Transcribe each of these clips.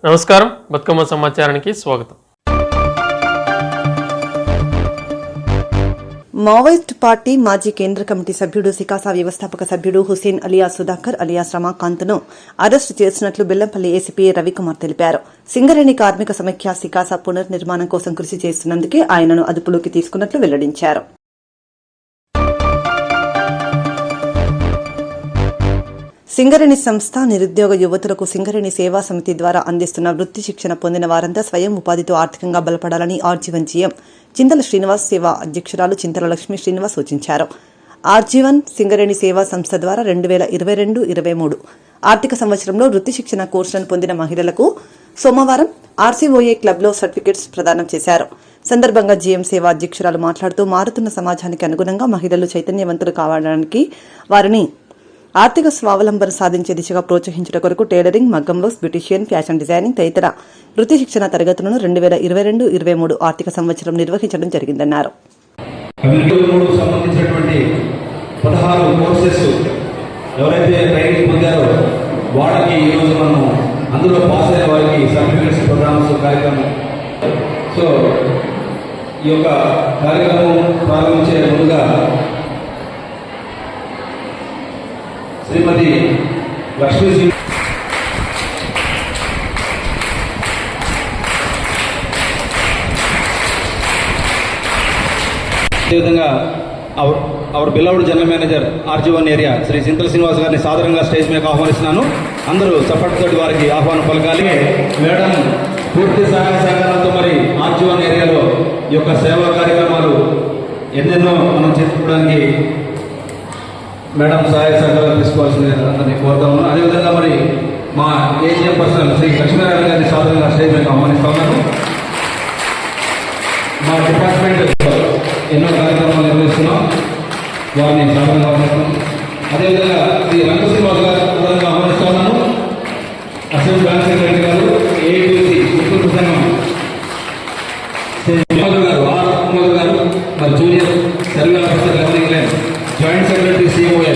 నమస్కారం, బతుకమ్మ సమాచారానికి స్వాగతం. మావోయిస్ట్ పార్టీ మాజీ కేంద్ర కమిటీ సభ్యుడు సికాసా వ్యవస్థాపక సభ్యుడు హుసేన్ అలియాస్ సుధాకర్ అలియాస్ రమాకాంత్ను అరెస్టు చేసినట్లు బెల్లంపల్లి ఏసీపీ రవికుమార్ తెలిపారు. సింగరేణి కార్మిక సమైక్య సికాసా పునర్నిర్మాణం కోసం కృషి చేస్తున్నందుకే ఆయనను అదుపులోకి తీసుకున్నట్లు వెల్లడించారు. సింగరేణి సంస్థ నిరుద్యోగ యువతులకు సింగరేణి సేవా సమితి ద్వారా అందిస్తున్న వృత్తి శిక్షణ పొందిన వారంతా స్వయం ఉపాధితో ఆర్థికంగా బలపడాలని ఆర్జీవన్ జీఎం చింతల శ్రీనివాస్ సేవా అధ్యక్షురాలు చింతల లక్ష్మీ శ్రీనివాస్ సూచించారు. ఆర్జీవన్ సింగరేణి సేవా సంస్థ ద్వారా 2022-23 ఆర్థిక సంవత్సరంలో వృత్తి శిక్షణ కోర్సులను పొందిన మహిళలకు సోమవారం ఆర్సీఓఏ క్లబ్లో సర్టిఫికెట్స్ ప్రదానం చేశారు. సందర్భంగా జీఎం సేవా అధ్యక్షురాలు మాట్లాడుతూ మారుతున్న సమాజానికి అనుగుణంగా మహిళలు చైతన్యవంతులు కావడానికి వారిని ఆర్థిక స్వావలంబన సాధించే దిశగా ప్రోత్సహించడం కొరకు టైలరింగ్, మగ్గం వర్క్స్, బ్యూటిషియన్, ఫ్యాషన్ డిజైనింగ్ తదితర వృత్తి శిక్షణ తరగతులను 2022-23 ఆర్థిక సంవత్సరం నిర్వహించడం జరిగిందన్నారు. ఎవరైతే ట్రైనింగ్ పొందారో వాళ్ళకి ఈరోజు మనం అందులో పాస్ అయిన వారికి సర్టిఫికేట్స్ ప్రోగ్రామ్స్ కార్యక్రమం. సో ఈ యొక్క కార్యక్రమం ప్రారంభించే ముందుగా శ్రీమతి లక్ష్మీ అదేవిధంగా our beloved general manager R G one area Shri Chintala Srinivas గారిని సాదరంగా స్టేజ్ మీద ఆహ్వానిస్తున్నాను. అందరూ చప్పటితోటి వారికి ఆహ్వానం పలకాలి. మేడం పూర్తి సహాయ సహకారంతో మరి ఆర్జీవన్ ఏరియాలో ఈ యొక్క సేవా కార్యక్రమాలు ఎన్నెన్నో మనం చేసుకోవడానికి మేడం సహాయ సహకారాలు తీసుకోవాల్సిందని కోరుతాము. అదేవిధంగా మరి మా ఏజీఎం పర్సనల్ శ్రీ లక్ష్మీనారాయణ గారిని సాధారణంగా స్టేజ్ మీద ఆహ్వానిస్తా ఉన్నాను. మా డిపార్ట్మెంట్ ఎన్నో కార్యక్రమాలు నిర్వహిస్తున్నాం, వారిని సాధారణంగా ఆహ్వానిస్తున్నాం. అదేవిధంగా శ్రీ రంగశ్రీనివాస్ గారు ప్రధానంగా ఆహ్వానిస్తా ఉన్నాను. అసెంబ్లీ బ్యాంక్ సెక్రటరీ గారు, ఏఐటీసీ ఉత్తర సంఘం గారు, ఆర్ కుమార్ గారు, మరి junior survey officer levelling line joint secretary COA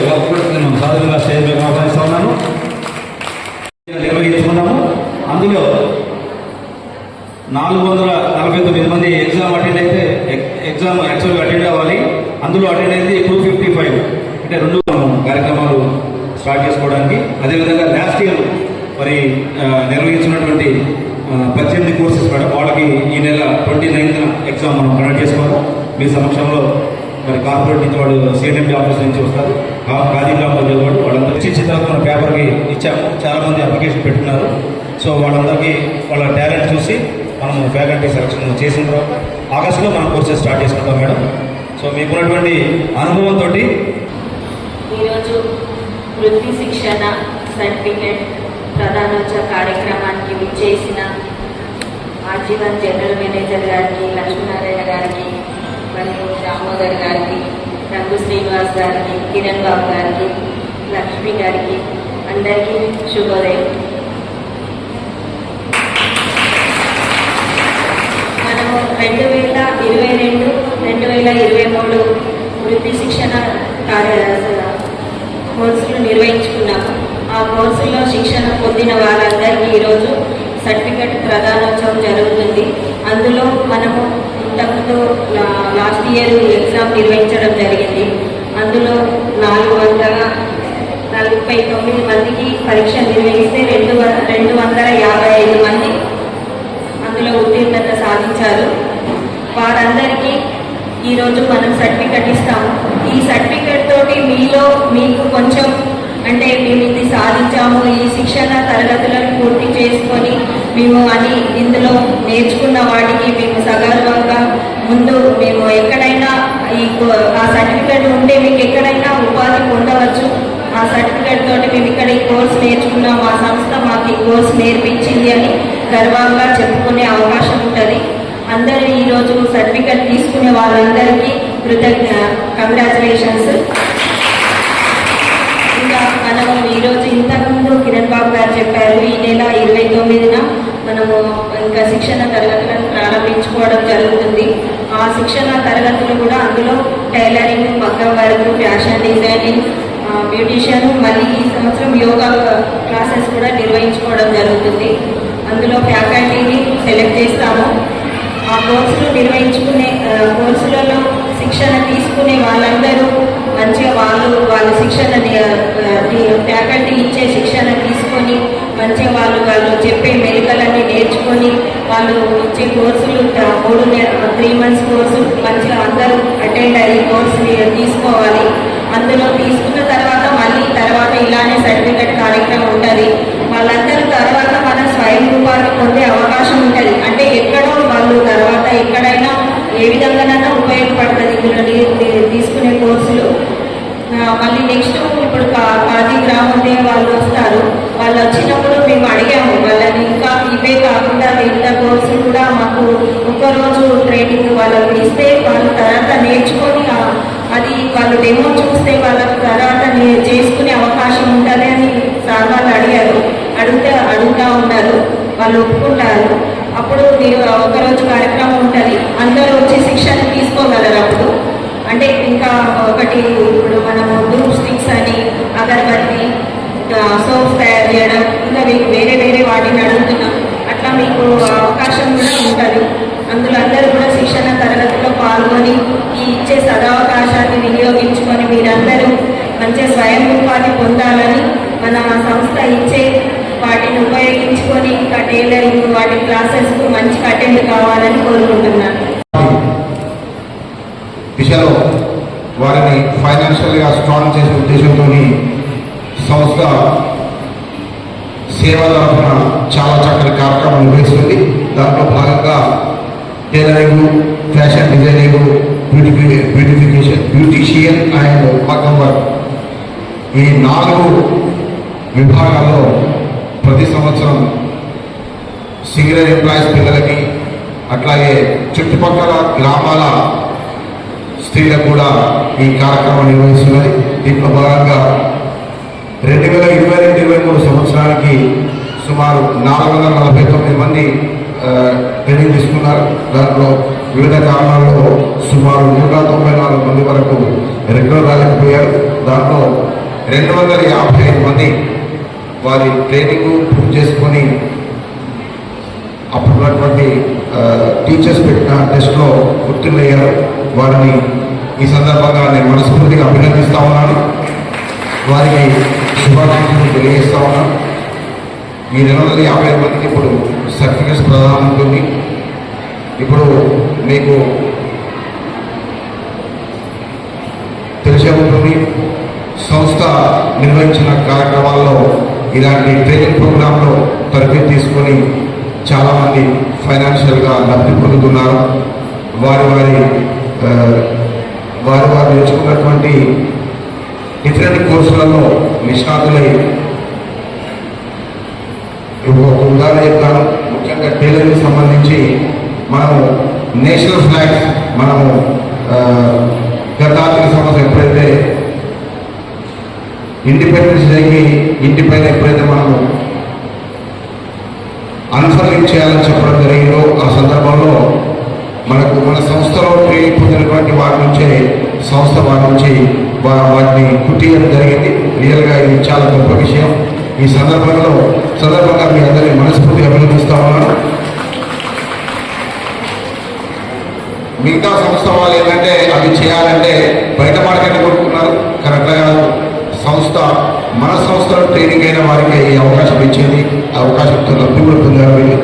నేను సాధారణంగా స్టేజ్ మీద ఆహ్వానిస్తా ఉన్నాను. నిర్వహించుకున్నాము. అందులో 449 మంది ఎగ్జామ్ అటెండ్ అయితే ఎగ్జామ్ యాక్చువల్గా అటెండ్ అవ్వాలి. అందులో అటెండ్ అయింది 255, అంటే 2 కార్యక్రమాలు స్టార్ట్ చేసుకోవడానికి. అదేవిధంగా లాస్ట్ ఇయర్ మరి నిర్వహించినటువంటి 18 కోర్సెస్ వాళ్ళకి ఈ నెల 29న ఎగ్జామ్ మనం కండక్ట్ చేసుకోవాలి. మీ సమక్షంలో మరి కార్పొరేట్ నుంచి వాడు సిఎన్ఎండి ఆఫీస్ నుంచి వస్తారు, గాంధీగ్రామ్ వాడు వాళ్ళందరూ చిత్రాత్మక పేపర్కి ఇచ్చాము. చాలామంది అప్లికేషన్ పెట్టుకున్నారు. సో వాళ్ళందరికీ వాళ్ళ టాలెంట్ చూసి మనం ఫ్యాకల్టీ సెలక్షన్ చేసిన తర్వాత ఆగస్టులో మనం కోర్సెస్ స్టార్ట్ చేసుకుంటాం మేడం. సో మీకున్నటువంటి అనుభవంతో ఈరోజు వృత్తి శిక్షణ సర్టిఫికేట్ ప్రధానోత్సవ కార్యక్రమానికి విచ్చేసిన ఆర్జీవన్ జనరల్ మేనేజర్ గారికి, లక్ష్మీనారాయణ గారికి, మరియు దామోదర్ గారికి, రంగు శ్రీనివాస్ గారికి, కిరణ్ బాబు గారికి, లక్ష్మి గారికి అందరికీ శుభోదయం. మనము 2022-2023 వృత్తి శిక్షణ కోర్సులు నిర్వహించుకున్నాము. ఆ కోర్సులో శిక్షణ పొందిన వారందరికీ ఈరోజు సర్టిఫికెట్ ప్రదానోత్సవం జరుగుతుంది. అందులో మనము ఇంతకుముందు లాస్ట్ ఇయర్ ఎగ్జామ్ నిర్వహించడం జరిగింది. అందులో 449 మందికి పరీక్ష నిర్వహిస్తే 255 మంది అందులో ఉత్తీర్ణత సాధించారు. వారందరికీ ఈరోజు మనం సర్టిఫికెట్ ఇస్తాము. ఈ సర్టిఫికెట్ తోటి మీకు కొంచెం అంటే మేము ఇది సాధించాము, ఈ శిక్షణ తరగతులను పూర్తి చేసుకొని మేము అని ఇందులో నేర్చుకున్న వాటికి మేము సగర్వంగా ముందు మేము ఎక్కడైనా ఆ సర్టిఫికెట్ ఉంటే మీకు ఎక్కడైనా ఉపాధి పొందవచ్చు. ఆ సర్టిఫికెట్ తోటి మేము ఇక్కడ ఈ కోర్సు నేర్చుకున్నాం, మా సంస్థ మాకు ఈ కోర్సు నేర్పించింది అని గర్వంగా చెప్పుకునే అవకాశం ఉంటుంది. అందరూ ఈరోజు సర్టిఫికెట్ తీసుకునే వాళ్ళందరికీ కంగ్రాచులేషన్స్. ఇంకా మనము ఈరోజు ఇంతకుముందు కిరణ్ బాబు గారు చెప్పారు, ఈ నెల 29న మనము ఇంకా శిక్షణ తరగతులను ప్రారంభించుకోవడం జరుగుతుంది. ఆ శిక్షణ తరగతులు కూడా అందులో టైలరింగ్, మగ్గం వర్క్, ఫ్యాషన్ డిజైనింగ్, బ్యూటిషియన్, మళ్ళీ ఈ సంవత్సరం యోగా క్లాసెస్ కూడా నిర్వహించుకోవడం జరుగుతుంది. అందులో ఫ్యాకల్టీని సెలెక్ట్ చేస్తాము. ఆ కోర్సులు నిర్వహించుకునే కోర్సులలో శిక్షణ తీసుకునే వాళ్ళందరూ మంచిగా వాళ్ళ శిక్షణని ఫ్యాకల్టీ ఇచ్చే శిక్షణ తీసుకొని మంచిగా వాళ్ళు చెప్పే మెడికలన్నీ నేర్చుకొని వాళ్ళు ఇచ్చే కోర్సులు 3 months కోర్సు మంచిగా అందరూ అటెండ్ అయ్యి కోర్సు తీసుకోవాలి. అందులో తీసుకున్న తర్వాత మళ్ళీ తర్వాత ఇలానే సర్టిఫికెట్ కార్యక్రమం ఉంటుంది. వాళ్ళందరూ తర్వాత మన స్వయం రూపాన్ని పొందే అవకాశం ఉంటుంది. అంటే ఎక్కడో వాళ్ళు తర్వాత ఎక్కడైనా ఏ విధంగానైనా ఉపయోగపడుతుంది ఇందులో తీసుకునే కోర్సులు. మళ్ళీ నెక్స్ట్ ఇప్పుడు కాజీ గ్రామోదయ వాళ్ళు వస్తారు. వాళ్ళు వచ్చినప్పుడు మేము అడిగాము వాళ్ళని ఇంకా ఇవే కాకుండా మిగతా కోర్సులు కూడా మాకు ఒక్కరోజు ట్రైనింగ్ వాళ్ళకి ఇస్తే వాళ్ళు తర్వాత నేర్చుకొని అది వాళ్ళు డెమో చూస్తే వాళ్ళకి తర్వాత చేసుకునే అవకాశం ఉంటుంది అని సార్ వాళ్ళు అడుగుతూ ఉన్నారు. వాళ్ళు ఒప్పుకుంటారు. అప్పుడు మీరు ఒకరోజు కార్యక్రమం ఉంటుంది, అందరూ వచ్చి శిక్షణ తీసుకోగలరు. అప్పుడు అంటే ఇంకా ఒకటి ఇప్పుడు మనము ధూప్ స్టిక్స్ అని అగరబత్తి సోప్స్ తయారు చేయడం ఇంకా వేరే వాటిని అడుగుతున్నాం. అట్లా మీకు అవకాశం కూడా ఉంటుంది. అందులో అందరూ కూడా శిక్షణ తరగతిలో పాల్గొని ఈ ఇచ్చే సదవకాశాన్ని వినియోగించుకొని మీరందరూ మంచి స్వయం ఉపాధి పొందాలని మన సంస్థ ఇచ్చే వాటిని ఉపయోగించుకొని ఇంకా టైలరింగ్ వాటి క్లాసెస్కు మంచి అటెండ్ కావాలని కోరుకుంటున్నాను. దిశలో వారిని ఫైనాన్షియల్గా స్ట్రాంగ్ చేసే ఉద్దేశంతో సంస్థ సేవా తరఫున చాలా చక్కటి కార్యక్రమం నిర్వహిస్తుంది. దాంట్లో భాగంగా tailoring, fashion designing, beautician and మగ్గం వర్క్ ఈ 4 విభాగాల్లో ప్రతి సంవత్సరం సింగిల్ ఎంప్లాయీస్ పిల్లలకి అట్లాగే చుట్టుపక్కల గ్రామాల స్త్రీలకు కూడా ఈ కార్యక్రమం నిర్వహిస్తున్నది. దీంట్లో భాగంగా 2022-23 సంవత్సరానికి సుమారు 449 మంది ట్రైనింగ్ తీసుకున్నారు. దాంట్లో వివిధ కారణాల్లో సుమారు 194 మంది వరకు రెగ్యులర్ రాలేకపోయారు. దాంట్లో 255 మంది వారి ట్రైనింగ్ పూర్తి చేసుకొని అప్పుడున్నటువంటి టీచర్స్ పెట్టిన టెస్ట్లో ఉత్తీర్ణయ్యారు. వారిని ఈ సందర్భంగా నేను మనస్ఫూర్తిగా అభినందిస్తా ఉన్నాను. వారికి శుభాకాంక్షలు తెలియజేస్తా ఉన్నాను. ఈ 250 మందికి ఇప్పుడు సర్టిఫికెట్స్ ప్రదానం ఉంటుంది. ఇప్పుడు మీకు తెలిసే ఉంటుంది, సంస్థ నిర్వహించిన కార్యక్రమాల్లో ఇలాంటి ట్రైనింగ్ ప్రోగ్రాంలో తరఫేదు తీసుకొని చాలామంది ఫైనాన్షియల్గా లబ్ధి పొందుతున్నారు. వారు నేర్చుకున్నటువంటి డిఫరెంట్ కోర్సులలో నిష్ణాతులై ఒక ఉదాహరణ చెప్తాను. ముఖ్యంగా టైలరింగ్ సంబంధించి మనము నేషనల్ ఫ్లాగ్స్ మనము గత ఆర్థిక సంవత్సరం ఎప్పుడైతే ఇండిపెండెన్స్ డేకి ఇంటిపైన ఎప్పుడైతే మనము అన్ఫర్లింగ్ చేయాలని చెప్పడం జరిగిందో ఆ సందర్భంలో మనకు మన సంస్థలో ట్రైనింగ్ పొందినటువంటి వారి నుంచే సంస్థ వారి నుంచి వాటిని కుట్టియడం జరిగింది. రియల్గా ఇది చాలా గొప్ప విషయం. ఈ సందర్భంగా మీ అందరినీ మనస్ఫూర్తిగా అభినందిస్తా ఉన్నాను. మిగతా సంస్థ వాళ్ళు ఏంటంటే అవి చేయాలంటే బయట మార్కెట్ కొనుక్కున్నారు, కరెక్ట్గా కాదు. సంస్థ మన సంస్థలో ట్రైనింగ్ అయిన వారికి ఈ అవకాశం ఇచ్చేది, ఆ అవకాశంతో లబ్ధి కూడా పొందారు వీళ్ళు.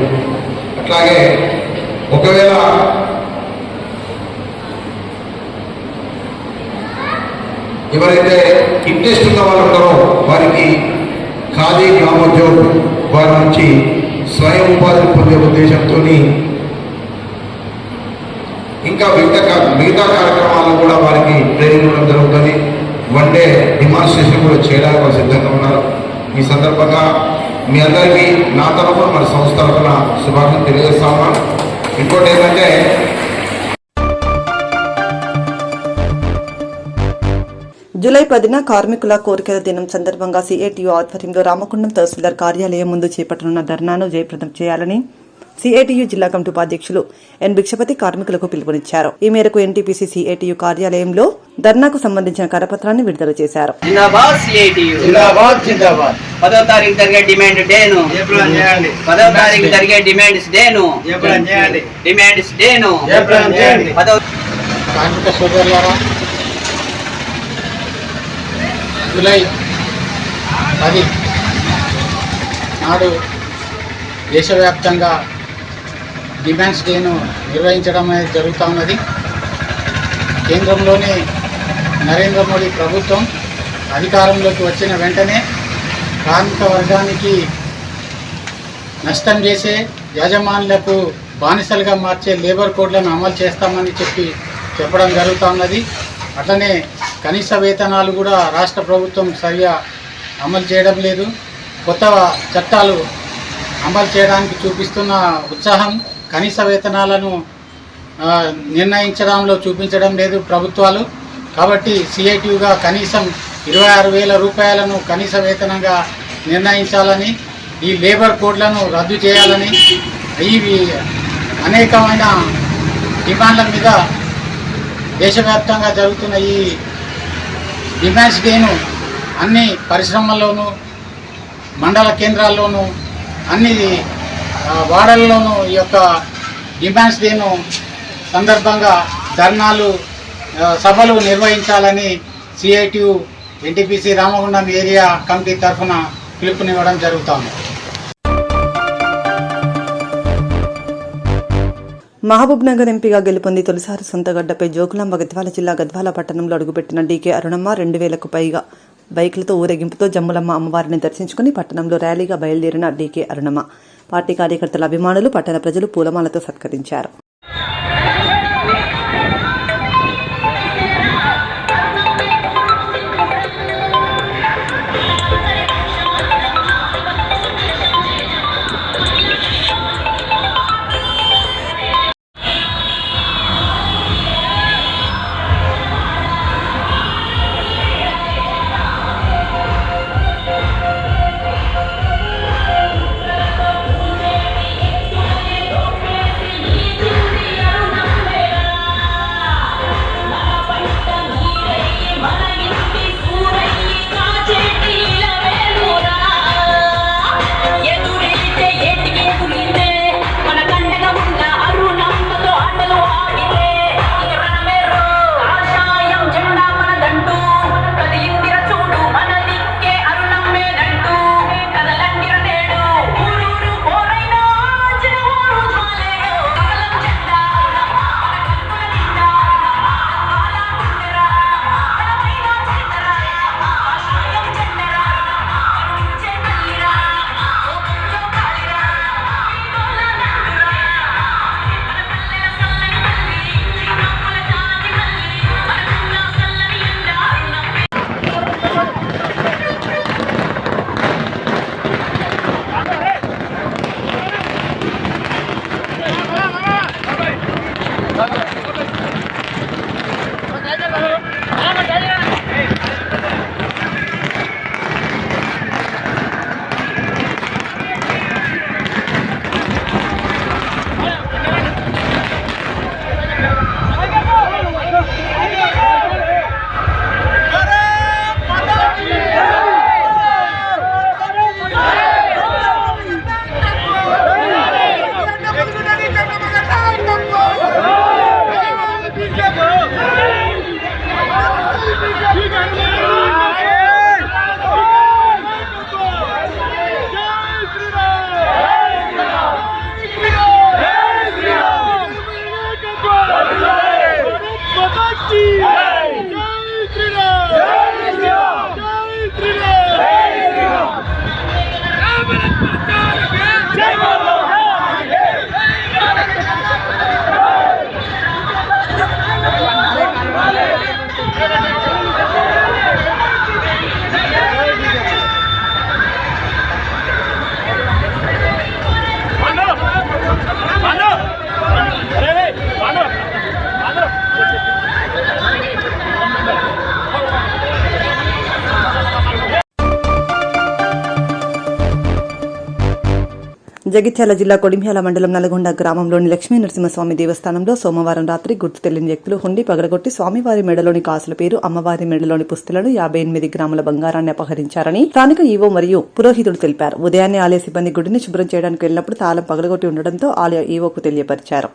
అట్లాగే ఒకవేళ ఎవరైతే ఇంట్రెస్ట్ ఉన్న వాళ్ళు ఉంటారో వారికి ఖాదీ గ్రామోద్యోగ్ వారి నుంచి స్వయం ఉపాధిని పొందే ఉద్దేశంతో ఇంకా మిగతా కార్యక్రమాల్లో కూడా వారికి ట్రైనింగ్ ఇవ్వడం జరుగుతుంది. 1 డే డిమాన్స్ట్రేషన్ కూడా చేయడానికి వాళ్ళు సిద్ధంగా ఉన్నారు. ఈ సందర్భంగా మీ అందరికీ నా తరఫున మన సంస్థ తరఫున శుభాకాంక్షలు తెలియజేస్తా ఉన్నాను. ఇంకోటి ఏంటంటే జూలై 10న కార్మికుల కోరికల దినం సందర్భంగా సిఐటియు ఆధ్వర్యంలో రామగుండం తహసీల్దార్ కార్యాలయం ముందు చేపట్టనున్న ధర్నాను జయప్రదం చేయాలని సిఐటియు జిల్లా కమిటీ ఉపాధ్యక్షులు ఎన్ భిక్షపతి కార్మికులకు పిలుపునిచ్చారు. ఈ మేరకు ఎన్టీపీసీ సిఐటియు కార్యాలయంలో ధర్నాకు సంబంధించిన కరపత్రాన్ని విడుదల చేశారు. జిందాబాద్ సిఐటియు, జిందాబాద్ జిందాబాద్. 10వ తారీఖు జరిగే డిమాండ్ డేను 10వ తారీఖు జరిగే డిమాండ్స్ డేను డిమాండ్స్ డేను 10వ కార్మిక సోదరులారా, జూలై 10 నాడు దేశవ్యాప్తంగా డిమాండ్స్ డేను నిర్వహించడం అనేది జరుగుతూ ఉన్నది. కేంద్రంలోని నరేంద్ర మోడీ ప్రభుత్వం అధికారంలోకి వచ్చిన వెంటనే కార్మిక వర్గానికి నష్టం చేసే, యాజమాన్యులకు బానిసలుగా మార్చే లేబర్ కోడ్లను అమలు చేస్తామని చెప్పడం జరుగుతూ ఉన్నది. అట్లనే కనీస వేతనాలు కూడా రాష్ట్ర ప్రభుత్వం సరిగా అమలు చేయడం లేదు. కొత్త చట్టాలు అమలు చేయడానికి చూపిస్తున్న ఉత్సాహం కనీస వేతనాలను నిర్ణయించడంలో చూపించడం లేదు ప్రభుత్వాలు. కాబట్టి సిఐటియుగా కనీసం 26,000 రూపాయలను కనీస వేతనంగా నిర్ణయించాలని, ఈ లేబర్ కోడ్లను రద్దు చేయాలని, ఇవి అనేకమైన డిమాండ్ల మీద దేశవ్యాప్తంగా జరుగుతున్న ఈ డిమాండ్స్ డేను అన్ని పరిశ్రమల్లోనూ, మండల కేంద్రాల్లోనూ, అన్ని వాడల్లోనూ ఈ యొక్క డిమాండ్స్ డేను సందర్భంగా ధర్నాలు, సభలు నిర్వహించాలని CITU NTPC Ramagundam area committee తరఫున పిలుపునివ్వడం జరుగుతోంది. మహబూబ్ నగర్ ఎంపీగా గెలుపొంది తొలిసారి సొంతగడ్డపై జోగులాంబ గద్వాల జిల్లా గద్వాల పట్టణంలో అడుగుపెట్టిన డీకే అరుణమ్మ 2,000కు పైగా బైకులతో ఊరేగింపుతో జమ్ములమ్మ అమ్మవారిని దర్శించుకుని పట్టణంలో ర్యాలీగా బయలుదేరిన డీకే అరుణమ్మ పార్టీ కార్యకర్తల అభిమానులు, పట్టణ ప్రజలు పూలమాలతో సత్కరించారు. జగిత్యాల జిల్లా కొడిమ్యాల మండలం నల్గొండ గ్రామంలోని లక్ష్మీ నరసింహస్వామి దేవస్థానంలో సోమవారం రాత్రి గుర్తు తెలియని వ్యక్తులు హుండీ పగలగొట్టి స్వామివారి మెడలోని కాసుల పేరు, అమ్మవారి మెడలోని పుస్తలను 58 గ్రాముల బంగారాన్ని అపహరించారని స్థానిక ఈవో మరియు పురోహితుడు తెలిపారు. ఉదయాన్నే ఆలయ సిబ్బంది గుడిని శుభ్రం చేయడానికి వెళ్లినప్పుడు తాళం పగలగొట్టి ఉండడంతో ఆలయ ఈవోకు తెలియపరిచారు.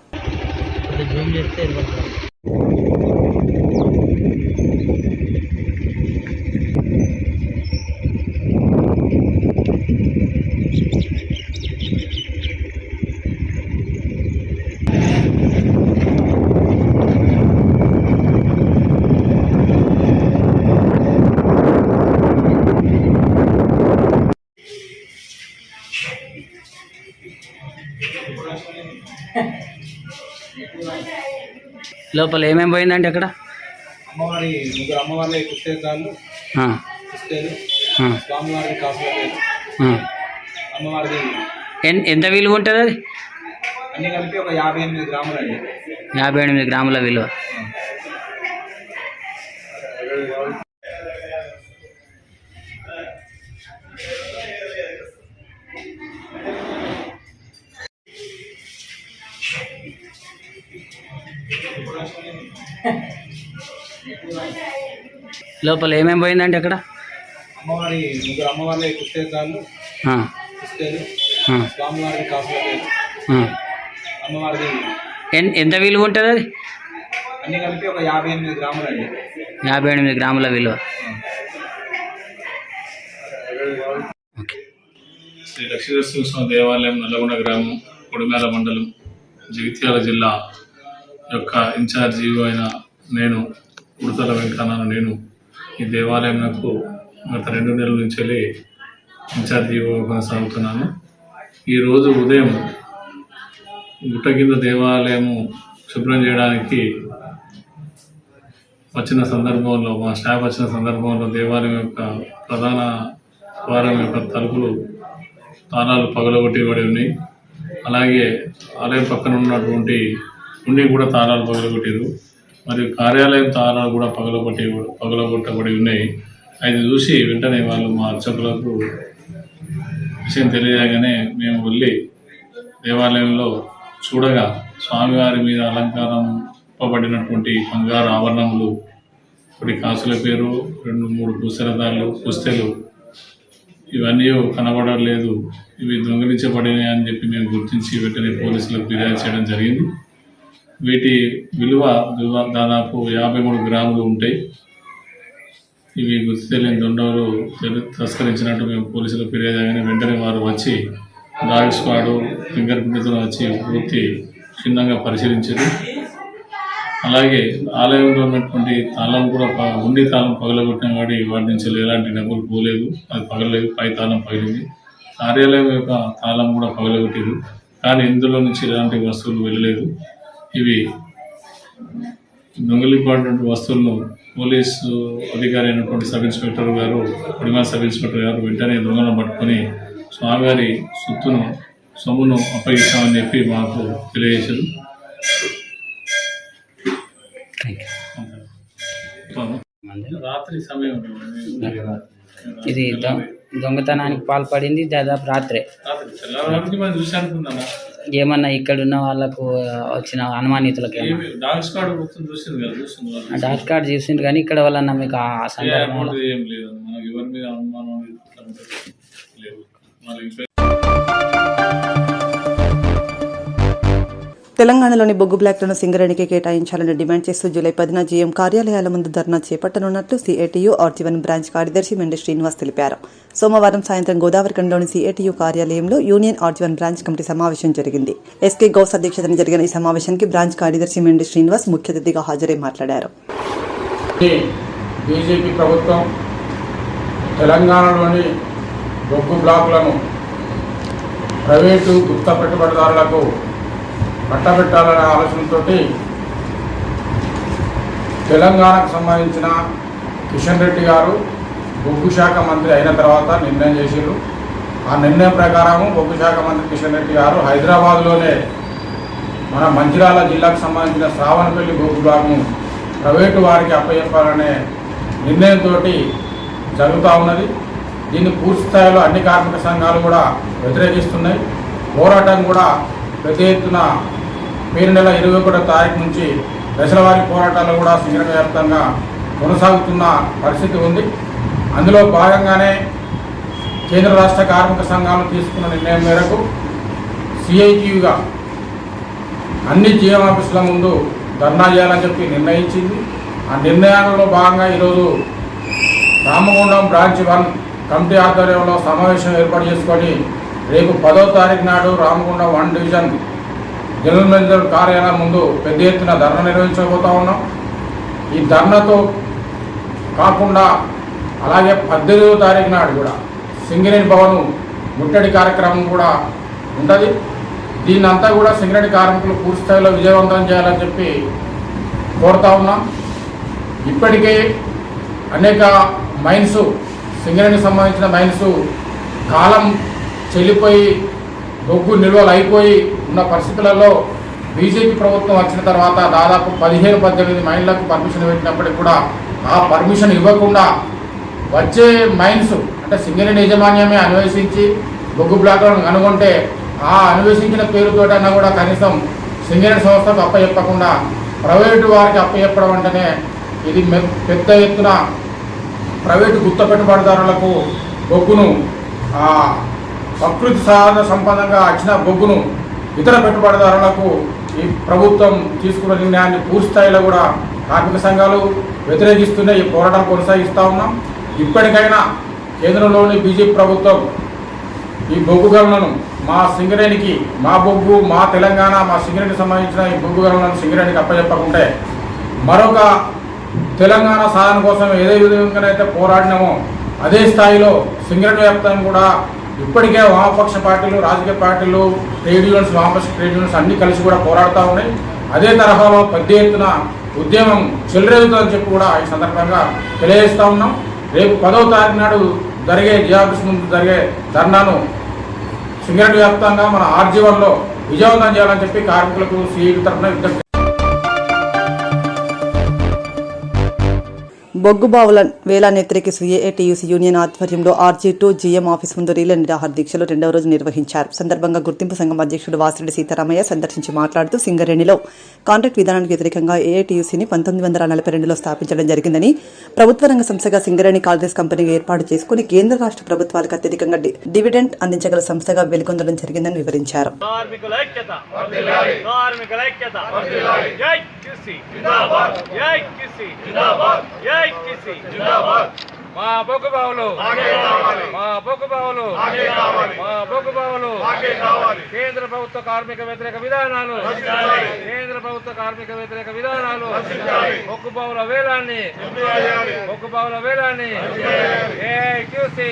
లోపల ఏమేమి పోయిందండి అక్కడ? అమ్మవారి ముగ్గురు అమ్మవారి పుస్తకాలు, పుస్తకాలు, స్వామివారి కాసుల పేరు, అమ్మవారిది ఎంత విలువ ఉంటుంది అది? అన్ని కలిపి ఒక 58 గ్రాములు అండి. 58 గ్రాముల విలువ. లోపల ఏమేమి పోయిందండి అక్కడ? అమ్మవారి ముగ్గురు అమ్మవారి పుస్తకాలు, పుస్తకాలు, స్వామివారి కాసుల పేరు, అమ్మవారిది ఎంత విలువ ఉంటుంది అది? అన్ని కలిపి ఒక 58 గ్రాములు అండి. 58 గ్రాముల విలువ. శ్రీ లక్ష్మీనరసింహస్వామి దేవాలయం నల్లగొండ గ్రామం, కొడిమ్యాల మండలం, జగిత్యాల జిల్లా యొక్క ఇన్ఛార్జి అయిన నేను ఉడతల వెంకన్న నేను ఈ దేవాలయం నాకు గత 2 నెలల నుంచి వెళ్ళి ఇన్ఛార్జి కొనసాగుతున్నాను. ఈరోజు ఉదయం గుట్ట కింద దేవాలయము శుభ్రం చేయడానికి వచ్చిన సందర్భంలో, మా స్టాఫ్ వచ్చిన సందర్భంలో దేవాలయం యొక్క ప్రధాన ద్వారం యొక్క తలుపులు తాళాలు పగలగొట్టబడి ఉన్నాయి. అలాగే ఆలయం పక్కన ఉన్నటువంటి ఉండి కూడా తాళాలు పగలగొట్టారు. మరియు కార్యాలయం తాళాలు కూడా పగలగొట్టబడి ఉన్నాయి. అది చూసి వెంటనే వాళ్ళు మా అర్చకులకు విషయం తెలియగానే మేము వెళ్ళి దేవాలయంలో చూడగా స్వామివారి మీద అలంకారంపబడినటువంటి బంగారు ఆభరణములు, ఒకటి కాసుల పేరు, 2-3 పుస్తకాలు, పుస్తలు ఇవన్నీ కనబడలేదు. ఇవి దొంగిలించబడినాయి అని చెప్పి మేము గుర్తించి వెంటనే పోలీసులకు ఫిర్యాదు చేయడం జరిగింది. వీటి విలువ దాదాపు 53 గ్రాములు ఉంటాయి. ఇవి గుర్తు తెలియని దొండలు తస్కరించినట్టు మేము పోలీసులకు ఫిర్యాదు చేయగానే వెంటనే వారు వచ్చి డాగ్ స్క్వాడ్, ఫింగర్ ప్రింట్తో వచ్చి పూర్తి క్షుణ్ణంగా పరిశీలించారు. అలాగే ఆలయంలో ఉన్నటువంటి తాళం కూడా ఉండి తాళం పగలగొట్టిన వాటి నుంచి ఎలాంటి డబ్బులు పోలేదు, అది పగలలేదు. పై తాళం పగిలింది. కార్యాలయం యొక్క తాళం కూడా పగలగొట్టారు, కానీ ఇందులో నుంచి ఎలాంటి వస్తువులు వెళ్ళలేదు. ఇవి దొంగిలిపడినటువంటి వస్తువులను పోలీసు అధికారి అయినటువంటి సబ్ ఇన్స్పెక్టర్ గారు, కొడిమ్యాల సబ్ ఇన్స్పెక్టర్ గారు వెంటనే దొంగలను పట్టుకొని స్వామివారి సొమ్మును అప్పగిస్తామని చెప్పి మాకు తెలియజేశారు. రాత్రి సమయం ఇది దొంగతనానికి పాల్పడింది దాదాపు రాత్రే. ఏమన్నా ఇక్కడ ఉన్న వాళ్ళకు వచ్చిన అనుమానితులకి డాష్ కార్డ్ చూసిండ్రు, కానీ ఇక్కడ వాళ్ళన్నా మీకు ఆ సందర్భంలో తెలంగాణలోని బొగ్గు బ్లాక్లను సింగరేణికి కేటాయించాలని డిమాండ్ చేస్తూ జూలై 10న జీఎం కార్యాలయాల ముందు ధర్నా చేపట్టనున్నట్లు సిఐటియు ఆర్జీవన్ బ్రాంచ్ కార్యదర్శి మెండి శ్రీనివాస్ తెలిపారు. సోమవారం సాయంత్రం గోదావరిఖండ్లోని సిఐటియు కార్యాలయంలో యూనియన్ ఆర్జీవన్ బ్రాంచ్ కమిటీ సమావేశం జరిగింది. ఎస్కే గౌస్ అధ్యక్షతన జరిగిన ఈ సమావేశానికి బ్రాంచ్ కార్యదర్శి మెండి శ్రీనివాస్ ముఖ్య అతిథిగా హాజరై మాట్లాడారు. బీజేపీ ప్రభుత్వం తెలంగాణలోని బొగ్గు బ్లాకులను ప్రైవేటు గుప్త పెట్టుబడిదారులకు కట్టబెట్టాలనే ఆలోచనతో తెలంగాణకు సంబంధించిన కిషన్ రెడ్డి గారు బొగ్గు శాఖ మంత్రి అయిన తర్వాత నిర్ణయం చేశారు. ఆ నిర్ణయం ప్రకారము బొగ్గు శాఖ మంత్రి కిషన్ రెడ్డి గారు హైదరాబాద్లోనే మన మంచిర్యాల జిల్లాకు సంబంధించిన శ్రావణపల్లి బొగ్గు బ్లాక్ను ప్రైవేటు వారికి అప్పచెప్పాలనే నిర్ణయంతో జరుగుతూ ఉన్నది. దీన్ని పూర్తి స్థాయిలో అన్ని కార్మిక సంఘాలు కూడా వ్యతిరేకిస్తున్నాయి. పోరాటం కూడా పెద్ద ఎత్తున పేరు నెల 21వ తారీఖు నుంచి దశలవారీ పోరాటాలు కూడా సింగరేణి వ్యాప్తంగా కొనసాగుతున్న పరిస్థితి ఉంది. అందులో భాగంగానే కేంద్ర రాష్ట్ర కార్మిక సంఘాలు తీసుకున్న నిర్ణయం మేరకు సిఐటియుగా అన్ని జిఎం ఆఫీసుల ముందు ధర్నా చేయాలని చెప్పి నిర్ణయించింది. ఆ నిర్ణయాలలో భాగంగా ఈరోజు రామగుండం బ్రాంచ్ 1 కమిటీ ఆధ్వర్యంలో సమావేశం ఏర్పాటు చేసుకొని రేపు 10వ తారీఖు నాడు రామగుండం 1 డివిజన్ జనరల్ మేనేజర్ కార్యాలయం ముందు పెద్ద ఎత్తున ధర్నా నిర్వహించబోతా ఉన్నాం. ఈ ధర్నాతో కాకుండా అలాగే 18వ తారీఖు నాడు కూడా సింగరేణి భవన్ ముట్టడి కార్యక్రమం కూడా ఉంటుంది. దీన్నంతా కూడా సింగరేణి కార్మికులు పూర్తి స్థాయిలో విజయవంతం చేయాలని చెప్పి కోరుతా ఉన్నాం. ఇప్పటికే అనేక మైన్స్ సింగరేణికి సంబంధించిన మైన్స్ కాలం చెల్లిపోయి బొగ్గు నిల్వలు అయిపోయి ఉన్న పరిస్థితులలో బీజేపీ ప్రభుత్వం వచ్చిన తర్వాత దాదాపు 17-18 మైన్లకు పర్మిషన్ పెట్టినప్పటికీ కూడా ఆ పర్మిషన్ ఇవ్వకుండా వచ్చే మైన్స్ అంటే సింగరేణి యాజమాన్యమే అన్వేషించి బొగ్గు బ్లాక్లను కనుగొంటే ఆ అన్వేషించిన పేరుతోటన్నా కూడా కనీసం సింగరేణి సంస్థకు అప్పచెప్పకుండా ప్రైవేటు వారికి అప్పచెప్పడం అంటేనే ఇది పెద్ద ఎత్తున ప్రైవేటు గుత్త పెట్టుబడిదారులకు బొగ్గును ప్రకృతి సహజ సంపదంగా వచ్చిన బొగ్గును ఇతర పెట్టుబడిదారులకు ఈ ప్రభుత్వం తీసుకున్న నిర్ణయాన్ని పూర్తి స్థాయిలో కూడా కార్మిక సంఘాలు వ్యతిరేకిస్తూనే ఈ పోరాటం కొనసాగిస్తూ ఉన్నాం. ఇప్పటికైనా కేంద్రంలోని బీజేపీ ప్రభుత్వం ఈ బొగ్గు గనులను మా సింగరేణికి మా బొగ్గు మా తెలంగాణ మా సింగరేణికి సంబంధించిన ఈ బొగ్గు గనులను సింగరేణికి అప్పచెప్పకుంటే మరొక తెలంగాణ సాధన కోసం ఏదే విధంగానైతే పోరాడినామో అదే స్థాయిలో సింగరేణి వ్యాప్తంగా కూడా ఇప్పటికే వామపక్ష పార్టీలు రాజకీయ పార్టీలు ట్రేడ్ యూనియన్స్ వామపక్ష ట్రేడ్ యూనియన్స్ అన్నీ కలిసి కూడా పోరాడుతూ ఉన్నాయి. అదే తరహాలో పెద్ద ఎత్తున ఉద్యమం చెలరేగుతుందని చెప్పి కూడా ఈ సందర్భంగా తెలియజేస్తూ ఉన్నాం. రేపు 10వ తారీఖు నాడు జరిగే జిఆర్ఎస్ ముందు జరిగే ధర్నాను సింగరేణి వ్యాప్తంగా మన ఆర్జీవన్లో విజయవంతం చేయాలని చెప్పి కార్మికులకు సిఐటి తరఫున విజ్ఞప్తి. బొగ్గుబావుల వేలానెత్తికి సిఏటియుసి యూనియన్ ఆధ్వర్యంలో RG2 GM ఆఫీస్ ముందు రీలే నిరాహార దీక్షలు 2వ రోజు నిర్వహించారు. సందర్భంగా గుర్తింపు సంఘం అధ్యక్షుడు వాసిరెడ్డి సీతారామయ్య సందర్శించి మాట్లాడుతూ సింగరేణిలో కాంట్రాక్ట్ విధానానికి వ్యతిరేకంగా ఏఐటియుసిని 1942లో స్థాపించడం జరిగిందని, ప్రభుత్వ రంగ సంస్థగా సింగరేణి కాంగ్రెస్ కంపెనీగా ఏర్పాటు చేసుకుని కేంద్ర రాష్ట్ర ప్రభుత్వాలకు అత్యధికంగా డివిడెండ్ అందించగల సంస్థగా వెలుగొందడం జరిగిందని వివరించారు. మా బొగ్గుబావులు కేంద్ర ప్రభుత్వ కార్మిక వ్యతిరేక విధానాలు బొగ్గుబావుల వేలాన్ని AITUC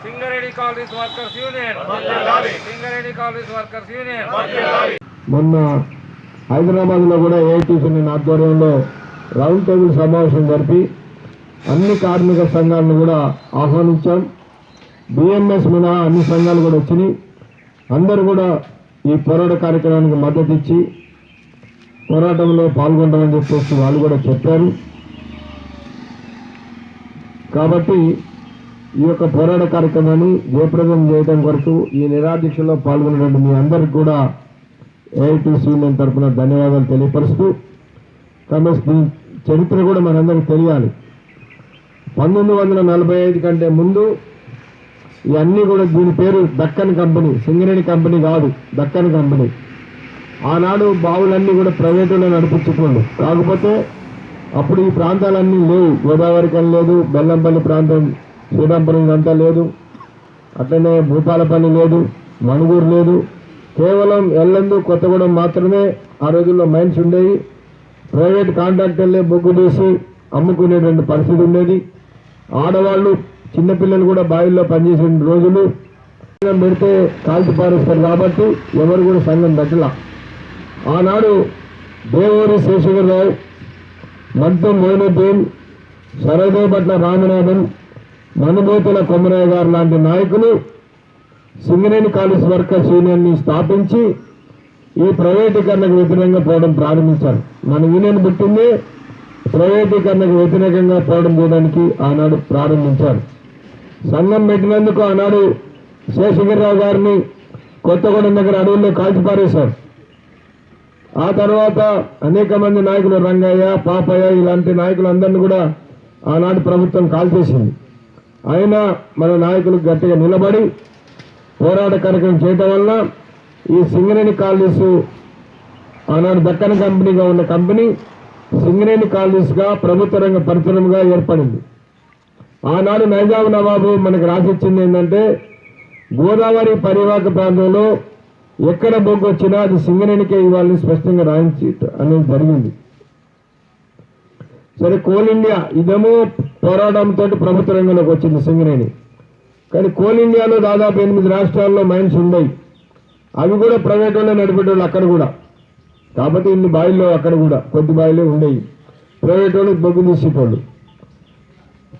Singareni colonies workers union మొన్న హైదరాబాద్లో కూడా ఏఐటీసీ ఆధ్వర్యంలో రౌండ్ టేబుల్ సమావేశం జరిపి అన్ని కార్మిక సంఘాలను కూడా ఆహ్వానించాం. బిఎంఎస్ మినహా అన్ని సంఘాలు కూడా వచ్చినాయి. అందరూ కూడా ఈ పోరాట కార్యక్రమానికి మద్దతు ఇచ్చి పోరాటంలో పాల్గొంటామని చెప్పేసి వాళ్ళు కూడా చెప్పారు. కాబట్టి ఈ యొక్క పోరాట కార్యక్రమాన్ని జయప్రదం చేయడం కొరకు ఈ నిరాదీక్షలో పాల్గొన్నటువంటి మీ అందరికి కూడా ఏఐటీసీ యూనియన్ తరఫున ధన్యవాదాలు తెలియపరుస్తూ, కాబట్టి చరిత్ర కూడా మనందరికీ తెలియాలి. 1945 కంటే ముందు ఇవన్నీ కూడా దీని పేరు దక్కన్ కంపెనీ, సింగరేణి కంపెనీ కాదు, దక్కన్ కంపెనీ. ఆనాడు బావులన్నీ కూడా ప్రైవేటులో నడిపించుకోండు. కాకపోతే అప్పుడు ఈ ప్రాంతాలన్నీ లేవు. గోదావరికని లేదు, బెల్లంపల్లి ప్రాంతం శ్రీరాంపురం అంతా లేదు, అట్లనే భూపాలపల్లి లేదు, మణుగూరు లేదు. కేవలం ఎల్లందు కొత్తగూడెం మాత్రమే ఆ రోజుల్లో మైన్స్ ఉండేవి. ప్రైవేట్ కాంట్రాక్టర్లే బొగ్గు తీసి అమ్ముకునేటువంటి పరిస్థితి ఉండేది. ఆడవాళ్ళు చిన్నపిల్లలు కూడా బావిల్లో పనిచేసే రోజులు. పెడితే కాల్చి పారేస్తారు కాబట్టి ఎవరు కూడా సంఘం పెట్టలా. ఆనాడు దేవూరి శేషగిరిరావు, మంతం మోయినుద్దీన్, సరదేపట్ల రామనాథన్, మనుమూతుల కొమరయ్య గారు లాంటి నాయకులు సింగరేణి కాలేజ్ వర్కర్స్ యూనియన్ని స్థాపించి ఈ ప్రైవేటీకరణకు వ్యతిరేకంగా పోవడం ప్రారంభించారు. మన యూనియన్ పుట్టింది ప్రైవేటీకరణకు వ్యతిరేకంగా పోవడం చేయడానికి ఆనాడు ప్రారంభించారు. సంఘం పెట్టినందుకు ఆనాడు శేషగిరిరావు గారిని కొత్తగూడెం దగ్గర అడవుల్లో కాల్చిపారేశారు. ఆ తర్వాత అనేక మంది నాయకులు, రంగయ్య, పాపయ్య ఇలాంటి నాయకులందరినీ కూడా ఆనాడు ప్రభుత్వం కాల్చేసింది. అయినా మన నాయకులు గట్టిగా నిలబడి పోరాట కార్యక్రమం చేయటం వల్ల ఈ సింగరేణి కాలనీస్ ఆనాడు దక్కన్ కంపెనీగా ఉన్న కంపెనీ సింగరేణి కాలనీస్గా ప్రభుత్వ రంగ పరిశ్రమగా ఏర్పడింది. ఆనాడు నైజాం నవాబు మనకు రాసిచ్చింది ఏంటంటే గోదావరి పరివాహక ప్రాంతంలో ఎక్కడ బొగ్గు వచ్చినా అది సింగరేణికే ఇవ్వాలని స్పష్టంగా రాయించి అనేది జరిగింది. సరే, కోల్ ఇండియా ఇదేమో పోరాటంతో ప్రభుత్వ రంగంలోకి వచ్చింది సింగరేణి. కానీ కోల్ ఇండియాలో దాదాపు 8 రాష్ట్రాల్లో మైన్స్ ఉన్నాయి. అవి కూడా ప్రైవేట్ వాళ్ళే నడిపేటోళ్ళు అక్కడ కూడా. కాబట్టి ఇన్ని బాయిల్లో అక్కడ కూడా కొద్ది బాయిలే ఉండేవి. ప్రైవేట్ వాళ్ళు బొగ్గు తీసేటోళ్ళు.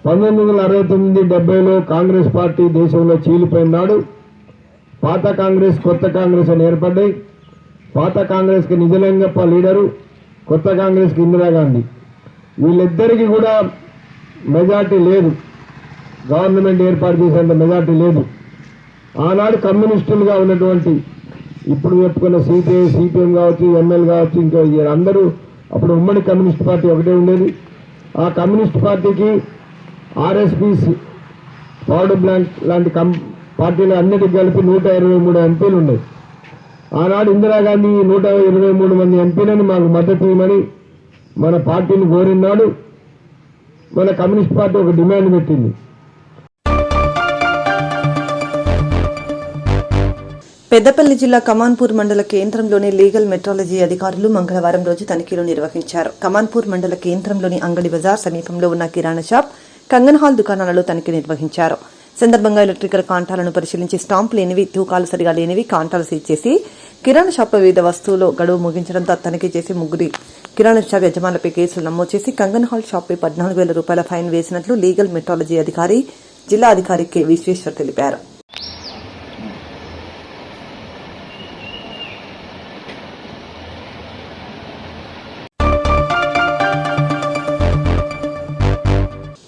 1969-70లో కాంగ్రెస్ పార్టీ దేశంలో చీలిపోయినాడు. పాత కాంగ్రెస్, కొత్త కాంగ్రెస్ అని ఏర్పడ్డాయి. పాత కాంగ్రెస్కి నిజలింగప్ప లీడరు, కొత్త కాంగ్రెస్కి ఇందిరాగాంధీ. వీళ్ళిద్దరికీ కూడా మెజార్టీ లేదు. గవర్నమెంట్ ఏర్పాటు చేసేంత మెజార్టీ లేదు. ఆనాడు కమ్యూనిస్టులుగా ఉన్నటువంటి ఇప్పుడు చెప్పుకున్న సిపిఎం కావచ్చు, ఎంఎల్ కావచ్చు, ఇంకా అందరూ అప్పుడు ఉమ్మడి కమ్యూనిస్ట్ పార్టీ ఒకటే ఉండేది. ఆ కమ్యూనిస్ట్ పార్టీకి ఆర్ఎస్పీసీ, పౌడర్ బ్లాంక్ లాంటి పార్టీలు అన్నిటికీ కలిపి 123 ఎంపీలు ఉన్నాయి. ఆనాడు ఇందిరాగాంధీ 123 మంది ఎంపీలను మాకు మద్దతు ఇవ్వమని మన పార్టీని కోరినాడు. మన కమ్యూనిస్ట్ పార్టీ ఒక డిమాండ్ పెట్టింది. పెద్దపల్లి జిల్లా కమాన్పూర్ మండల కేంద్రంలోని లీగల్ మెట్రాలజీ అధికారులు మంగళవారం రోజు తనిఖీలు నిర్వహించారు. కమాన్పూర్ మండల కేంద్రంలోని అంగడి బజార్ సమీపంలో ఉన్న కిరాణా షాప్, కంగన్ హాల్ దుకాణాలలో తనిఖీ నిర్వహించారు. సందర్భంగా ఎలక్ట్రికల్ కాంటాలను పరిశీలించి స్టాంపు లేనివి, తూకాలు సరిగా లేనివి కాంటాలు సీజ్ చేసి కిరాణా షాప్లో వివిధ వస్తువులు గడువు ముగించడంతో తనిఖీ చేసి 3 కిరాణా షాప్ యజమానులపై కేసులు నమోదు చేసి కంగన్ హాల్ షాప్పై 14,000 రూపాయల ఫైన్ వేసినట్లు లీగల్ మెట్రాలజీ అధికారి, జిల్లా అధికారి కె విశ్వేశ్వర్ తెలిపారు.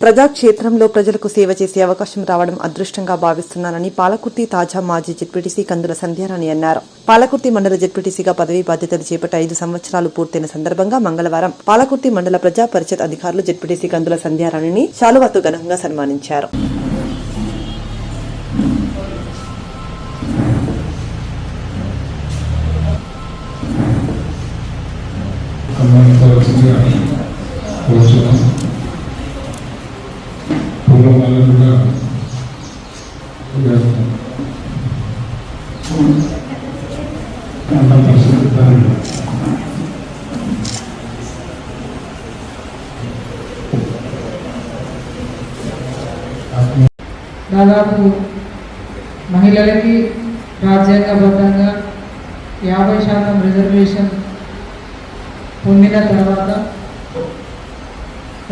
ప్రజాక్షేత్రంలో ప్రజలకు సేవ చేసే అవకాశం రావడం అదృష్టంగా భావిస్తున్నానని పాలకుర్తి తాజా మాజీ జెడ్పీటీసీ కందుల సంధ్యారాణి అన్నారు. పాలకుర్తి మండల జెడ్పీటీసీగా పదవీ బాధ్యతలు చేపట్టి 5 సంవత్సరాలు పూర్తయిన సందర్భంగా మంగళవారం పాలకుర్తి మండల ప్రజా పరిషత్ అధికారులు జెడ్పీటీసీ కందుల సంధ్యారాణిని శాలువాతో ఘనంగా సన్మానించారు. దాదాపు మహిళలకి రాజ్యాంగబద్ధంగా 50% రిజర్వేషన్ పొందిన తర్వాత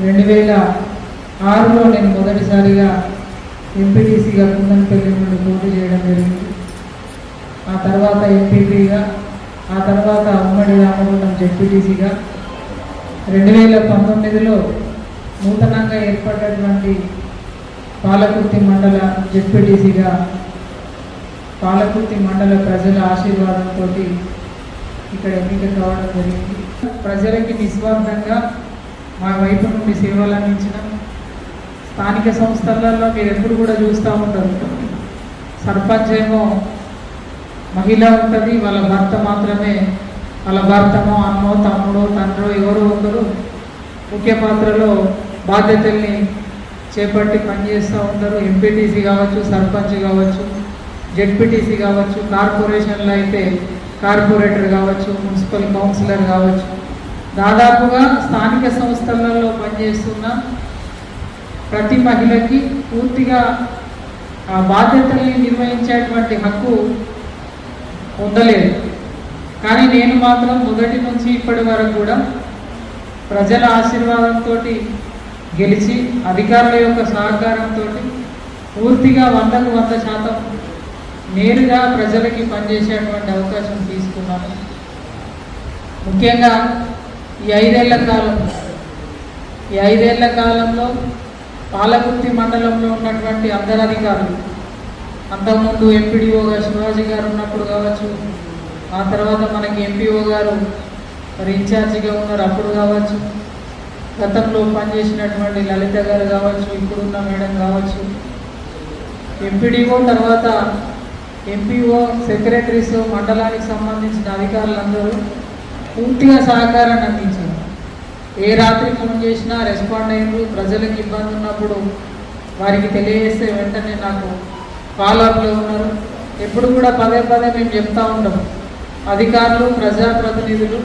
2006లో నేను మొదటిసారిగా ఎంపీటీసీగా కుందనపల్లి నుండి పోటీ చేయడం జరిగింది. ఆ తర్వాత ఎంపీపీగా, ఆ తర్వాత ఉమ్మడి రామగుండం జెడ్పీటీసీగా 2019లో నూతనంగా ఏర్పడినటువంటి పాలకుర్తి మండల జెడ్పీటీసీగా పాలకుర్తి మండల ప్రజల ఆశీర్వాదంతో ఇక్కడ ఎన్నిక కావడం జరిగింది. ప్రజలకి నిస్వార్థంగా మా వైపు నుండి సేవలు అందించిన స్థానిక సంస్థలలో మీరు ఎప్పుడు కూడా చూస్తూ ఉంటారు, సర్పంచ్ ఏమో మహిళ ఉంటుంది, వాళ్ళ భర్త మాత్రమే, వాళ్ళ భర్తమో అమ్మో తమ్ముడో తండ్రో ఎవరో ఒకరు ముఖ్య పాత్రలో బాధ్యతల్ని చేపట్టి పనిచేస్తూ ఉంటారు. ఎంపీటీసీ కావచ్చు, సర్పంచ్ కావచ్చు, జెడ్పీటీసీ కావచ్చు, కార్పొరేషన్లో అయితే కార్పొరేటర్ కావచ్చు, మున్సిపల్ కౌన్సిలర్ కావచ్చు, దాదాపుగా స్థానిక సంస్థలలో పనిచేస్తున్న ప్రతి మహిళకి పూర్తిగా ఆ బాధ్యతల్ని నిర్వహించేటువంటి హక్కు పొందలేదు. కానీ నేను మాత్రం మొదటి నుంచి ఇప్పటి వరకు కూడా ప్రజల ఆశీర్వాదంతో గెలిచి అధికారుల యొక్క సహకారంతో పూర్తిగా 100% నేరుగా ప్రజలకి పనిచేసేటువంటి అవకాశం తీసుకున్నాను. ముఖ్యంగా ఈ 5 ఏళ్ల కాలంలో పాలకుర్తి మండలంలో ఉన్నటువంటి అందరు అధికారులు, అంతకుముందు ఎంపీడీఓగా శివాజీ గారు ఉన్నప్పుడు కావచ్చు, ఆ తర్వాత మనకి ఎంపీఓ గారు మరి ఇన్ఛార్జిగా ఉన్నారు అప్పుడు కావచ్చు, గతంలో పనిచేసినటువంటి లలిత గారు కావచ్చు, ఇప్పుడున్న మేడం కావచ్చు, ఎంపీడీఓ తర్వాత ఎంపీఓ సెక్రటరీస్, మండలానికి సంబంధించిన అధికారులందరూ పూర్తిగా సహకారాన్ని అందించారు. ఏ రాత్రి ఫోన్ చేసినా రెస్పాండ్ అయ్యారు. ప్రజలకు ఇబ్బంది ఉన్నప్పుడు వారికి తెలియజేస్తే వెంటనే నాకు ఫాలోఅప్లో ఉన్నారు. ఎప్పుడు కూడా పదే పదే మేము చెప్తూ ఉంటాం, అధికారులు ప్రజాప్రతినిధులు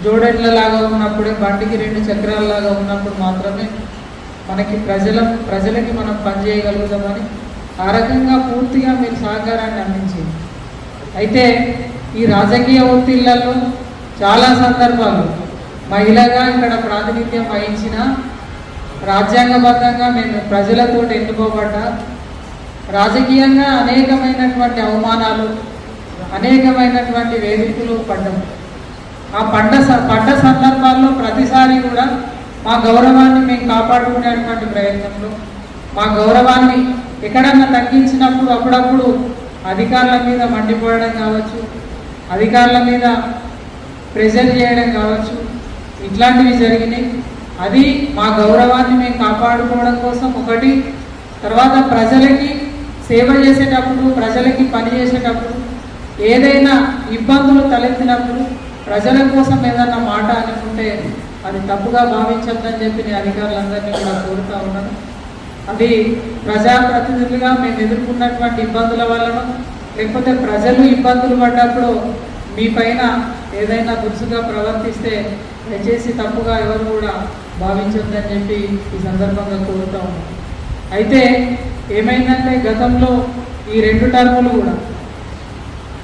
జోడెడ్లలాగా ఉన్నప్పుడే, బండికి 2 చక్రాలలాగా ఉన్నప్పుడు మాత్రమే మనకి ప్రజలకి మనం పనిచేయగలుగుతామని ఆ రకంగా పూర్తిగా మీరు సహకారాన్ని అందించింది. అయితే ఈ రాజకీయ ఒత్తిళ్లలో చాలా సందర్భాలు మహిళగా ఇక్కడ ప్రాతినిధ్యం వహించిన, రాజ్యాంగబద్ధంగా మేము ప్రజలతో ఎన్నుకోబడ్డ, రాజకీయంగా అనేకమైనటువంటి అవమానాలు, అనేకమైనటువంటి వేదికలు పడ్డాము. ఆ పడ్డ సందర్భాల్లో ప్రతిసారి కూడా మా గౌరవాన్ని మేము కాపాడుకునేటువంటి ప్రయత్నంలో, మా గౌరవాన్ని ఎక్కడన్నా తగ్గించినప్పుడు అప్పుడప్పుడు అధికారుల మీద మండిపోవడం కావచ్చు, అధికారుల మీద ప్రెజర్ చేయడం కావచ్చు, ఇట్లాంటివి జరిగినాయి. అది మా గౌరవాన్ని మేము కాపాడుకోవడం కోసం ఒకటి. తర్వాత ప్రజలకి సేవ చేసేటప్పుడు, ప్రజలకి పని చేసేటప్పుడు ఏదైనా ఇబ్బందులు తలెత్తినప్పుడు ప్రజల కోసం ఏదన్నా మాట అనుకుంటే అది తప్పుగా భావించద్దని చెప్పి నేను అధికారులందరినీ కూడా కోరుతూ ఉన్నాను. అది ప్రజాప్రతినిధులుగా మేము ఎదుర్కొన్నటువంటి ఇబ్బందుల వలన, లేకపోతే ప్రజలు ఇబ్బందులు పడ్డప్పుడు మీ పైన ఏదైనా దురుసుగా ప్రవర్తిస్తే దయచేసి తప్పుగా ఎవరు కూడా భావించొద్దని చెప్పి ఈ సందర్భంగా కోరుతూ ఉన్నాను. అయితే ఏమైందంటే గతంలో ఈ 2 టర్ములు కూడా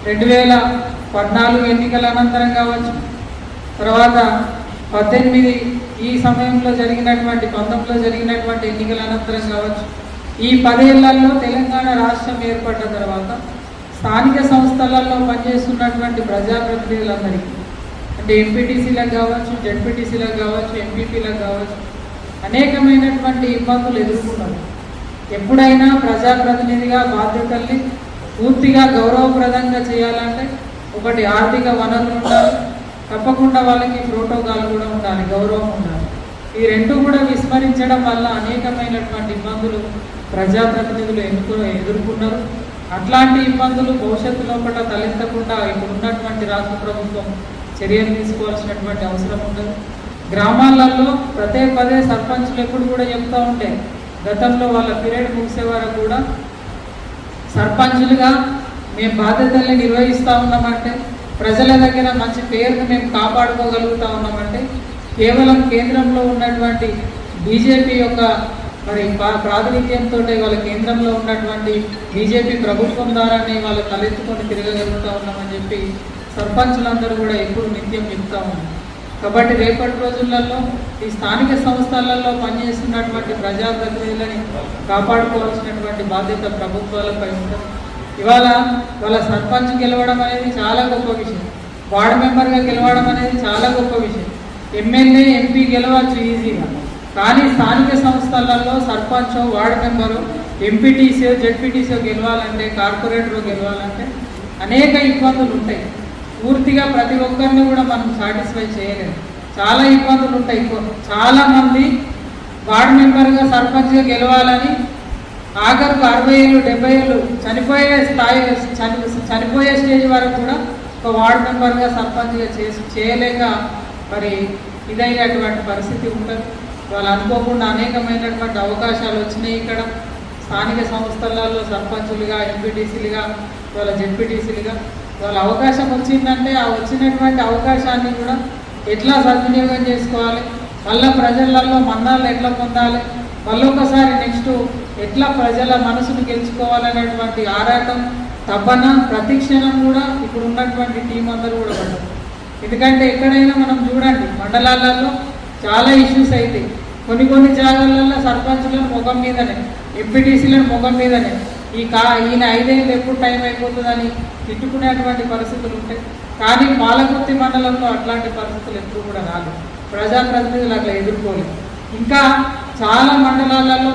2014 ఎన్నికల అనంతరం కావచ్చు, తర్వాత 18 ఈ సమయంలో జరిగినటువంటి 19లో జరిగినటువంటి ఎన్నికల అనంతరం కావచ్చు, ఈ 10 ఏళ్లలో తెలంగాణ రాష్ట్రం ఏర్పడ్డ తర్వాత స్థానిక సంస్థలలో పనిచేస్తున్నటువంటి ప్రజాప్రతినిధులందరికీ, అంటే ఎంపీటీసీలకు కావచ్చు, జెడ్పీటీసీలకు కావచ్చు, ఎంపీపీలకు కావచ్చు, అనేకమైనటువంటి ఇబ్బందులు ఎదుర్కొన్నారు. ఎప్పుడైనా ప్రజాప్రతినిధిగా బాధ్యతల్ని పూర్తిగా గౌరవప్రదంగా చేయాలంటే ఒకటి ఆర్థిక వనరులు ఉండాలి, తప్పకుండా వాళ్ళకి ప్రోటోకాల్ కూడా ఉండాలి, గౌరవం ఉండాలి. ఈ 2 కూడా విస్మరించడం వల్ల అనేకమైనటువంటి ఇబ్బందులు ప్రజాప్రతినిధులు ఎదుర్కొన్నారు. అట్లాంటి ఇబ్బందులు భవిష్యత్తులో కూడా తలెత్తకుండా ఇప్పుడు ఉన్నటువంటి రాష్ట్ర ప్రభుత్వం చర్యలు తీసుకోవాల్సినటువంటి అవసరం ఉంటుంది. గ్రామాలలో పదే సర్పంచులు ఎప్పుడు కూడా చెప్తూ ఉంటే, గతంలో వాళ్ళ పీరియడ్ ముగిసే వరకు కూడా సర్పంచులుగా మేము బాధ్యతల్ని నిర్వహిస్తూ ఉన్నామంటే, ప్రజల దగ్గర మంచి పేరును మేము కాపాడుకోగలుగుతూ ఉన్నామంటే కేవలం కేంద్రంలో ఉన్నటువంటి బీజేపీ యొక్క మరి ప్రాతినిధ్యంతో వాళ్ళ కేంద్రంలో ఉన్నటువంటి బీజేపీ ప్రభుత్వం ద్వారానే వాళ్ళు తలెత్తుకొని తిరగగలుగుతూ ఉన్నామని చెప్పి సర్పంచులందరూ కూడా ఎప్పుడు నిత్యం చెప్తూ ఉన్నారు. కాబట్టి రేపటి రోజులలో ఈ స్థానిక సంస్థలలో పనిచేస్తున్నటువంటి ప్రజాప్రతినిధులని కాపాడుకోవాల్సినటువంటి బాధ్యత ప్రభుత్వాలపై ఉంటుంది. ఇవాళ వాళ్ళ సర్పంచ్ గెలవడం అనేది చాలా గొప్ప విషయం, వార్డు మెంబర్గా గెలవడం అనేది చాలా గొప్ప విషయం, ఎమ్మెల్యే ఎంపీ గెలవచ్చు ఈజీగా. కానీ స్థానిక సంస్థలలో sarpanch, ward member, MPTC, ZPTC గెలవాలంటే, కార్పొరేటర్ గెలవాలంటే అనేక ఇబ్బందులు ఉంటాయి. పూర్తిగా ప్రతి ఒక్కరిని కూడా మనం సాటిస్ఫై చేయలేము, చాలా ఇబ్బందులు ఉంటాయి. చాలామంది వార్డు మెంబర్గా సర్పంచ్గా గెలవాలని ఆఖరుకు 60 ఏళ్ళు 70 ఏళ్ళు చనిపోయే స్టేజ్ వరకు కూడా ఒక వార్డు మెంబర్గా సర్పంచ్గా చేయలేక మరి ఇదైనటువంటి పరిస్థితి ఉంటుంది. వాళ్ళు అనుకోకుండా అనేకమైనటువంటి అవకాశాలు వచ్చినాయి. ఇక్కడ స్థానిక సంస్థలలో సర్పంచులుగా, ఎంపీటీసీలుగా, వాళ్ళ జెడ్పీటీసీలుగా వాళ్ళ అవకాశం వచ్చిందంటే ఆ వచ్చినటువంటి అవకాశాన్ని కూడా ఎట్లా సద్వినియోగం చేసుకోవాలి, మళ్ళీ ప్రజలలో మన్నాళ్ళు ఎట్లా పొందాలి, మళ్ళొకసారి నెక్స్ట్ ఎట్లా ప్రజల మనసును గెలుచుకోవాలనేటువంటి ఆరాటం, తపన ప్రతిక్షణం కూడా ఇప్పుడు ఉన్నటువంటి టీం అందరూ కూడా పడ్డారు. ఎందుకంటే ఎక్కడైనా మనం చూడండి మండలాలలో చాలా ఇష్యూస్ అవుతాయి. కొన్ని జాగాలలో సర్పంచులను ముఖం మీదనే, ఎంపీటీసీలను ముఖం మీదనే ఈయన 5 ఏళ్ళు ఎప్పుడు టైం అయిపోతుందని తిట్టుకునేటువంటి పరిస్థితులు ఉంటాయి. కానీ పాలకుర్తి మండలంలో అట్లాంటి పరిస్థితులు ఎప్పుడు కూడా రాలేదు, ప్రజాప్రతినిధులు అట్లా ఎదుర్కోలేదు. ఇంకా చాలా మండలాలలో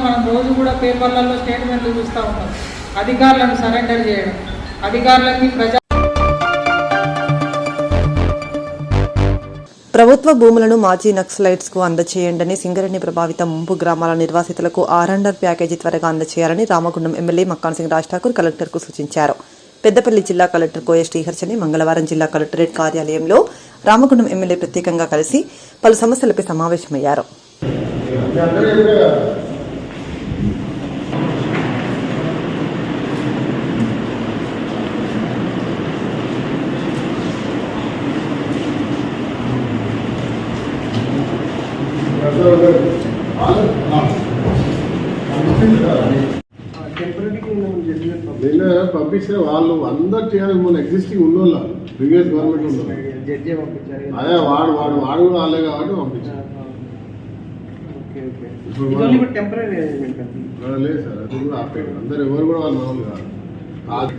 కూడా పేపర్లలో స్టేట్మెంట్లు చూస్తూ ఉన్నాం. అధికారులను సరెండర్ చేయడం, అధికారులకి ప్రభుత్వ భూములను మాజీ నక్సలైట్స్ కు అందచేయండని, సింగరేణి ప్రభావిత ముంపు గ్రామాల నిర్వాసితులకు ఆర్ఎండ్ఆర్ ప్యాకేజీ త్వరగా అందచేయాలని రామగుండం ఎమ్మెల్యే మక్కాన్ సింగ్ రాజ్ ఠాకూర్ కలెక్టర్కు సూచించారు. పెద్దపల్లి జిల్లా కలెక్టర్ కోయ శ్రీహర్షని మంగళవారం జిల్లా కలెక్టరేట్ కార్యాలయంలో రామగుండం ఎమ్మెల్యే ప్రత్యేకంగా కలిసి పలు సమస్యలపై సమావేశమయ్యారు. నిన్న పంపిస్తే వాళ్ళు అందరు చేయాలి. మన ఎగ్జిస్టింగ్ ఉన్నోళ్ళ ప్రీవియస్ గవర్నమెంట్ ఉన్న అదే వాడు కూడా వాళ్ళే కాబట్టి పంపించారు. లేదు సార్, అది కూడా ఆపేయండి. అందరు ఎవరు కూడా వాళ్ళు మామూలు కాదు.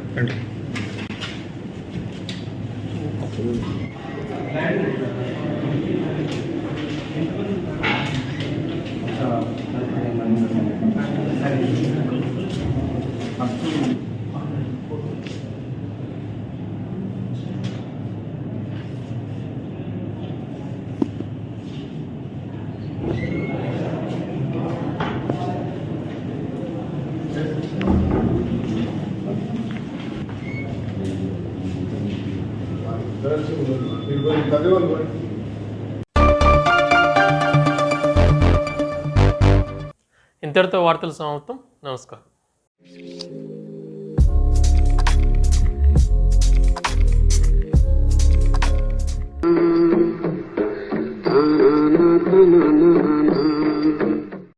ఇంతటితో వార్తలు సమాప్తం. నమస్కారం.